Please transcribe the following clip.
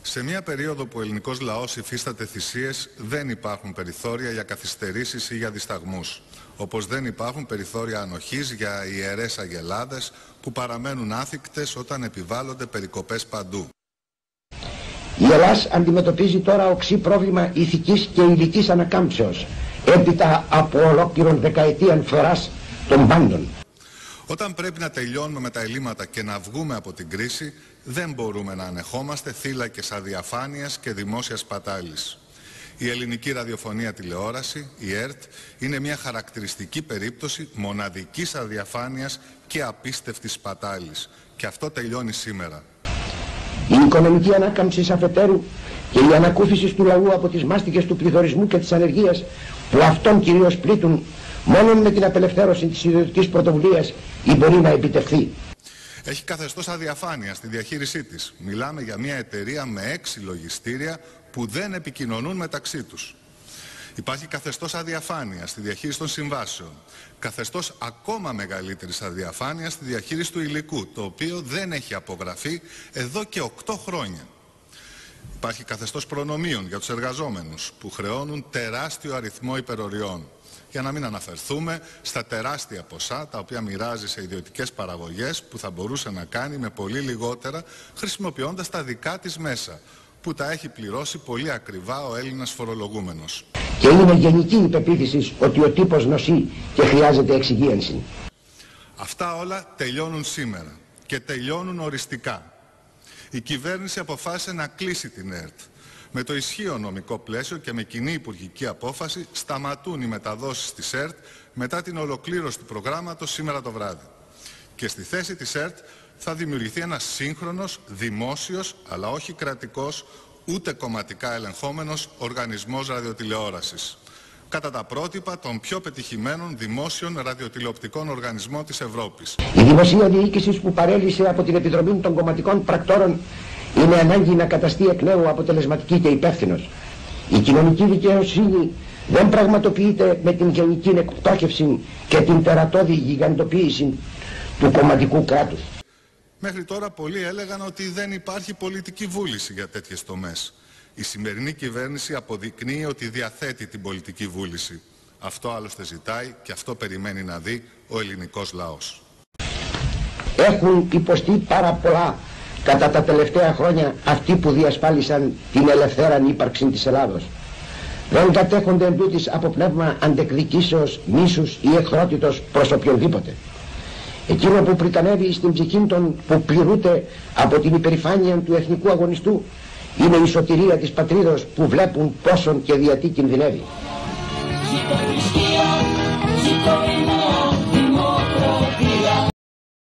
Σε μια περίοδο που ο ελληνικός λαός υφίσταται θυσίες, δεν υπάρχουν περιθώρια για καθυστερήσεις ή για δισταγμούς. Όπως δεν υπάρχουν περιθώρια ανοχής για ιερές αγελάδες που παραμένουν άθικτες όταν επιβάλλονται περικοπές παντού. Η Ελλάδα αντιμετωπίζει τώρα οξύ πρόβλημα ηθικής και υλικής ανακάμψεως, έπειτα από ολόκληρον δεκαετίαν φθοράς των πάντων. Όταν πρέπει να τελειώνουμε με τα ελλείμματα και να βγούμε από την κρίση, δεν μπορούμε να ανεχόμαστε θύλακες αδιαφάνειας και δημόσιας πατάλης. Η ελληνική ραδιοφωνία τηλεόραση, η ΕΡΤ, είναι μια χαρακτηριστική περίπτωση μοναδικής αδιαφάνειας και απίστευτης πατάλης. Και αυτό τελειώνει σήμερα. Η οικονομική ανάκαμψη αφετέρου και η ανακούφιση του λαού από τις μάστιγες του πληθωρισμού και της ανεργίας που αυτόν κυρίως πλήττουν, μόνο με την απελευθέρωση της ιδιωτικής πρωτοβουλίας ή μπορεί να επιτευχθεί. Έχει καθεστώς αδιαφάνεια στη διαχείρισή της. Μιλάμε για μια εταιρεία με 6 λογιστήρια που δεν επικοινωνούν μεταξύ τους. Υπάρχει καθεστώς αδιαφάνεια στη διαχείριση των συμβάσεων. Καθεστώς ακόμα μεγαλύτερης αδιαφάνειας στη διαχείριση του υλικού, το οποίο δεν έχει απογραφεί εδώ και 8 χρόνια. Υπάρχει καθεστώς προνομίων για τους εργαζόμενους που χρεώνουν τεράστιο αριθμό υπεροριών. Για να μην αναφερθούμε στα τεράστια ποσά τα οποία μοιράζει σε ιδιωτικές παραγωγές που θα μπορούσε να κάνει με πολύ λιγότερα χρησιμοποιώντας τα δικά της μέσα, που τα έχει πληρώσει πολύ ακριβά ο Έλληνας φορολογούμενος. Και είναι γενική η πεποίθηση ότι ο τύπος νοσεί και χρειάζεται εξυγίανση. Αυτά όλα τελειώνουν σήμερα και τελειώνουν οριστικά. Η κυβέρνηση αποφάσισε να κλείσει την ΕΡΤ. Με το ισχύον νομικό πλαίσιο και με κοινή υπουργική απόφαση σταματούν οι μεταδόσεις της ΕΡΤ μετά την ολοκλήρωση του προγράμματος σήμερα το βράδυ. Και στη θέση της ΕΡΤ θα δημιουργηθεί ένας σύγχρονος, δημόσιος, αλλά όχι κρατικός, ούτε κομματικά ελεγχόμενος οργανισμός ραδιοτηλεόρασης, κατά τα πρότυπα των πιο πετυχημένων δημόσιων ραδιοτηλεοπτικών οργανισμών της Ευρώπης. Η δημοσία διοίκηση που παρέλυσε από την επιδρομή των κομματικών πρακτόρων είναι ανάγκη να καταστεί εκ νέου αποτελεσματική και υπεύθυνος. Η κοινωνική δικαιοσύνη δεν πραγματοποιείται με την γενική εκτόχευση και την τερατώδη γιγαντοποίηση του κομματικού κράτους. Μέχρι τώρα πολλοί έλεγαν ότι δεν υπάρχει πολιτική βούληση για τέτοιες τομές. Η σημερινή κυβέρνηση αποδεικνύει ότι διαθέτει την πολιτική βούληση. Αυτό άλλωστε ζητάει και αυτό περιμένει να δει ο ελληνικός λαός. Έχουν υποστεί πάρα πολλά κατά τα τελευταία χρόνια αυτοί που διασφάλισαν την ελευθέραν ύπαρξη της Ελλάδος. Δεν κατέχονται εντούτοις από πνεύμα αντεκδικήσεως, μίσους ή εχθρότητος προς οποιονδήποτε. Εκείνο που πριτανεύει στην ψυχή των που πληρούνται από την υπερηφάνεια του εθνικού αγωνιστού είναι η σωτηρία της πατρίδος που βλέπουν πόσον και γιατί κινδυνεύει.